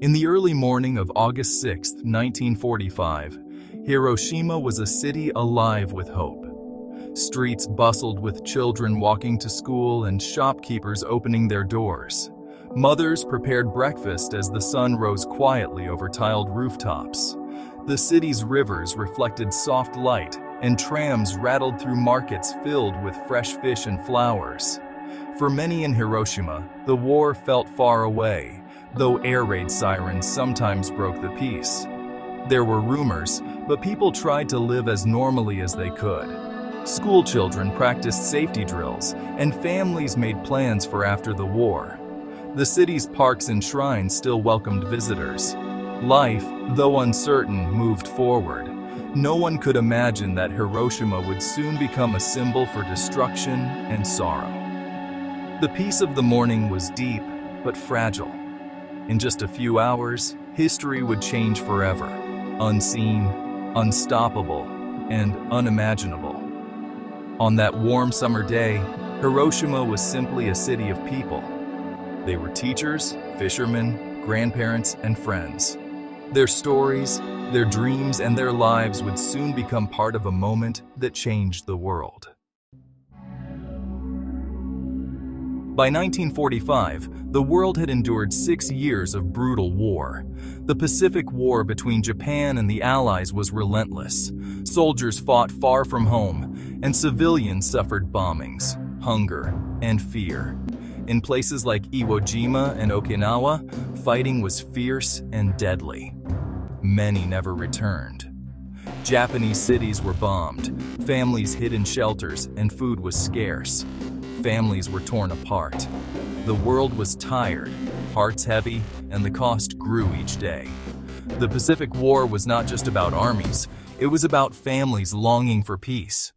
In the early morning of August 6, 1945, Hiroshima was a city alive with hope. Streets bustled with children walking to school and shopkeepers opening their doors. Mothers prepared breakfast as the sun rose quietly over tiled rooftops. The city's rivers reflected soft light, and trams rattled through markets filled with fresh fish and flowers. For many in Hiroshima, the war felt far away, though air raid sirens sometimes broke the peace. There were rumors, but people tried to live as normally as they could. School children practiced safety drills, and families made plans for after the war. The city's parks and shrines still welcomed visitors. Life, though uncertain, moved forward. No one could imagine that Hiroshima would soon become a symbol for destruction and sorrow. The peace of the morning was deep, but fragile. In just a few hours, history would change forever. Unseen, unstoppable, and unimaginable. On that warm summer day, Hiroshima was simply a city of people. They were teachers, fishermen, grandparents, and friends. Their stories, their dreams, and their lives would soon become part of a moment that changed the world. By 1945, the world had endured 6 years of brutal war. The Pacific War between Japan and the Allies was relentless. Soldiers fought far from home, and civilians suffered bombings, hunger, and fear. In places like Iwo Jima and Okinawa, fighting was fierce and deadly. Many never returned. Japanese cities were bombed, families hid in shelters, and food was scarce. Families were torn apart. The world was tired, hearts heavy, and the cost grew each day. The Pacific War was not just about armies, it was about families longing for peace.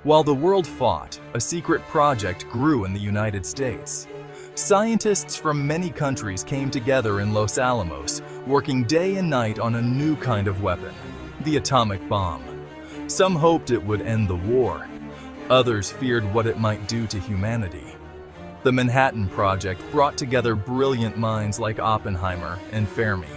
While the world fought, a secret project grew in the United States. Scientists from many countries came together in Los Alamos, working day and night on a new kind of weapon, the atomic bomb. Some hoped it would end the war. Others feared what it might do to humanity. The Manhattan Project brought together brilliant minds like Oppenheimer and Fermi.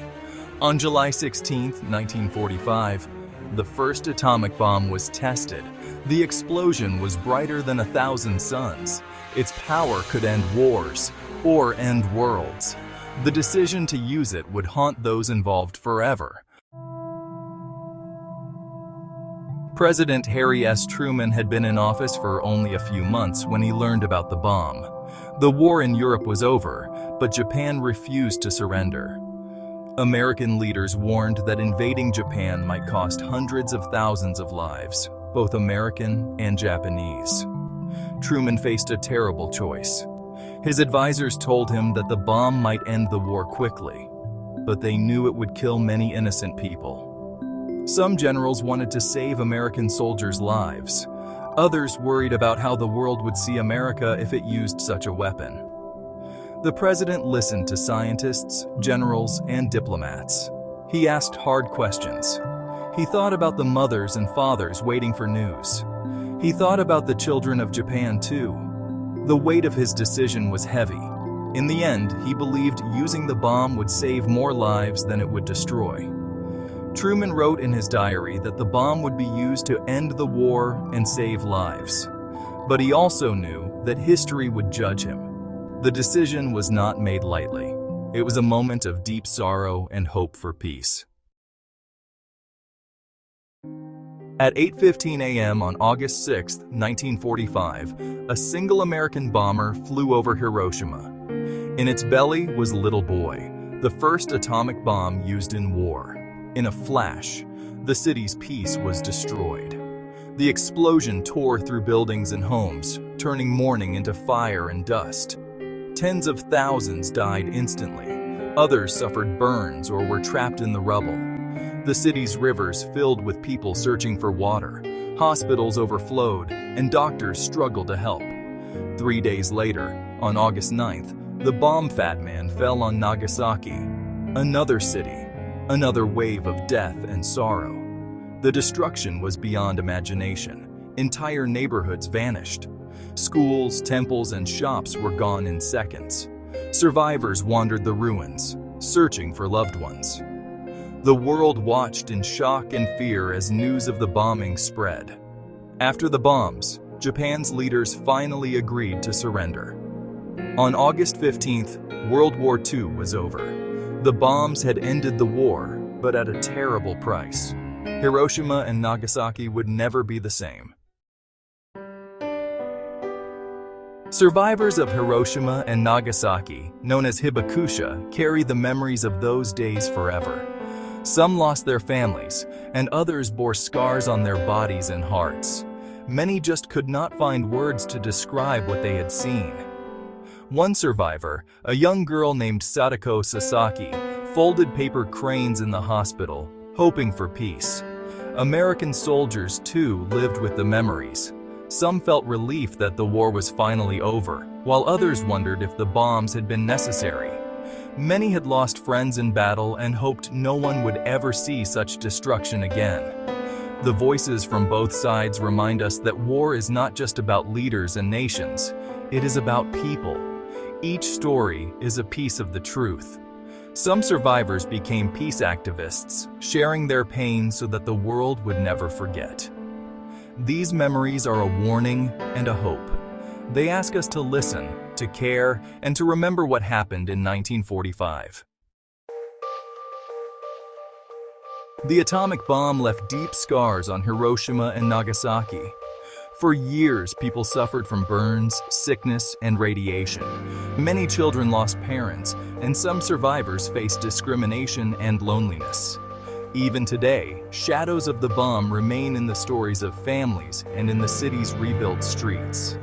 On July 16, 1945, the first atomic bomb was tested. The explosion was brighter than 1,000 suns. Its power could end wars or end worlds. The decision to use it would haunt those involved forever. President Harry S. Truman had been in office for only a few months when he learned about the bomb. The war in Europe was over, but Japan refused to surrender. American leaders warned that invading Japan might cost hundreds of thousands of lives, both American and Japanese. Truman faced a terrible choice. His advisors told him that the bomb might end the war quickly, but they knew it would kill many innocent people. Some generals wanted to save American soldiers' lives. Others worried about how the world would see America if it used such a weapon. The president listened to scientists, generals, and diplomats. He asked hard questions. He thought about the mothers and fathers waiting for news. He thought about the children of Japan too. The weight of his decision was heavy. In the end, he believed using the bomb would save more lives than it would destroy. Truman wrote in his diary that the bomb would be used to end the war and save lives. But he also knew that history would judge him. The decision was not made lightly. It was a moment of deep sorrow and hope for peace. At 8:15 a.m. on August 6, 1945, a single American bomber flew over Hiroshima. In its belly was Little Boy, the first atomic bomb used in war. In a flash, the city's peace was destroyed. The explosion tore through buildings and homes, turning mourning into fire and dust. Tens of thousands died instantly. Others suffered burns or were trapped in the rubble. The city's rivers filled with people searching for water. Hospitals overflowed, and doctors struggled to help. 3 days later, on August 9th, the bomb Fat Man fell on Nagasaki, another city. Another wave of death and sorrow. The destruction was beyond imagination. Entire neighborhoods vanished. Schools, temples, and shops were gone in seconds. Survivors wandered the ruins, searching for loved ones. The world watched in shock and fear as news of the bombing spread. After the bombs, Japan's leaders finally agreed to surrender. On August 15th, World War II was over. The bombs had ended the war, but at a terrible price. Hiroshima and Nagasaki would never be the same. Survivors of Hiroshima and Nagasaki, known as hibakusha, carry the memories of those days forever. Some lost their families, and others bore scars on their bodies and hearts. Many just could not find words to describe what they had seen. One survivor, a young girl named Sadako Sasaki, folded paper cranes in the hospital, hoping for peace. American soldiers, too, lived with the memories. Some felt relief that the war was finally over, while others wondered if the bombs had been necessary. Many had lost friends in battle and hoped no one would ever see such destruction again. The voices from both sides remind us that war is not just about leaders and nations, it is about people. Each story is a piece of the truth. Some survivors became peace activists, sharing their pain so that the world would never forget. These memories are a warning and a hope. They ask us to listen, to care, and to remember what happened in 1945. The atomic bomb left deep scars on Hiroshima and Nagasaki. For years, people suffered from burns, sickness, and radiation. Many children lost parents, and some survivors faced discrimination and loneliness. Even today, shadows of the bomb remain in the stories of families and in the city's rebuilt streets.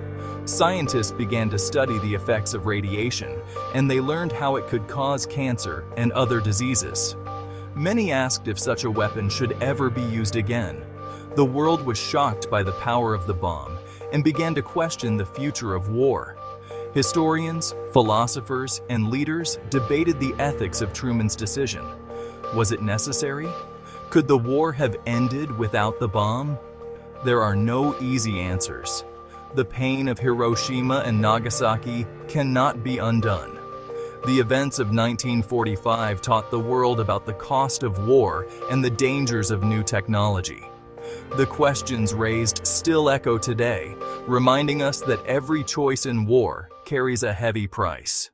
Scientists began to study the effects of radiation, and they learned how it could cause cancer and other diseases. Many asked if such a weapon should ever be used again. The world was shocked by the power of the bomb and began to question the future of war. Historians, philosophers, and leaders debated the ethics of Truman's decision. Was it necessary? Could the war have ended without the bomb? There are no easy answers. The pain of Hiroshima and Nagasaki cannot be undone. The events of 1945 taught the world about the cost of war and the dangers of new technology. The questions raised still echo today, reminding us that every choice in war carries a heavy price.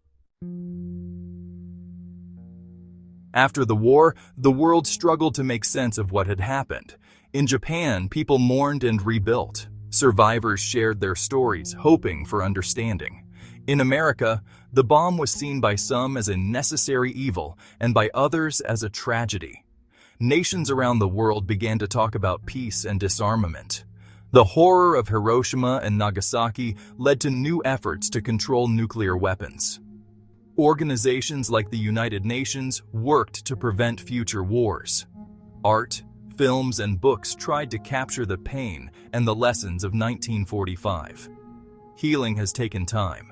After the war, the world struggled to make sense of what had happened. In Japan, people mourned and rebuilt. Survivors shared their stories, hoping for understanding. In America, the bomb was seen by some as a necessary evil and by others as a tragedy. Nations around the world began to talk about peace and disarmament. The horror of Hiroshima and Nagasaki led to new efforts to control nuclear weapons. Organizations like the United Nations worked to prevent future wars. Art, films, and books tried to capture the pain and the lessons of 1945. Healing has taken time.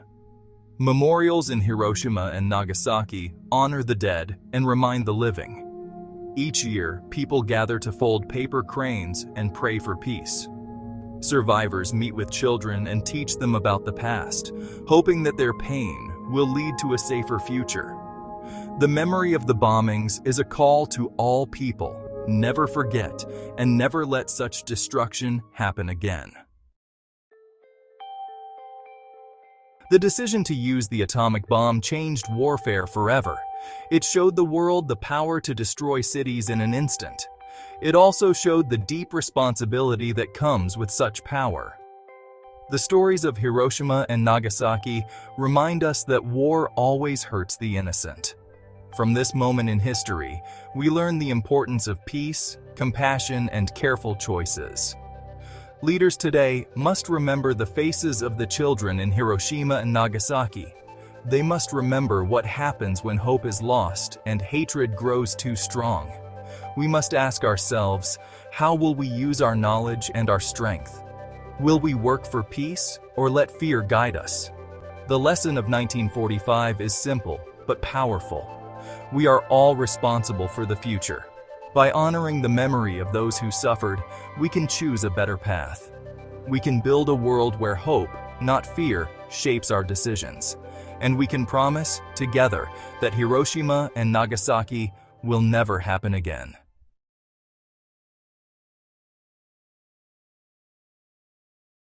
Memorials in Hiroshima and Nagasaki honor the dead and remind the living. Each year, people gather to fold paper cranes and pray for peace. Survivors meet with children and teach them about the past, hoping that their pain will lead to a safer future. The memory of the bombings is a call to all people. Never forget and never let such destruction happen again. The decision to use the atomic bomb changed warfare forever. It showed the world the power to destroy cities in an instant. It also showed the deep responsibility that comes with such power. The stories of Hiroshima and Nagasaki remind us that war always hurts the innocent. From this moment in history, we learn the importance of peace, compassion, and careful choices. Leaders today must remember the faces of the children in Hiroshima and Nagasaki. They must remember what happens when hope is lost and hatred grows too strong. We must ask ourselves, how will we use our knowledge and our strength? Will we work for peace or let fear guide us? The lesson of 1945 is simple but powerful. We are all responsible for the future. By honoring the memory of those who suffered, we can choose a better path. We can build a world where hope, not fear, shapes our decisions. And we can promise, together, that Hiroshima and Nagasaki will never happen again.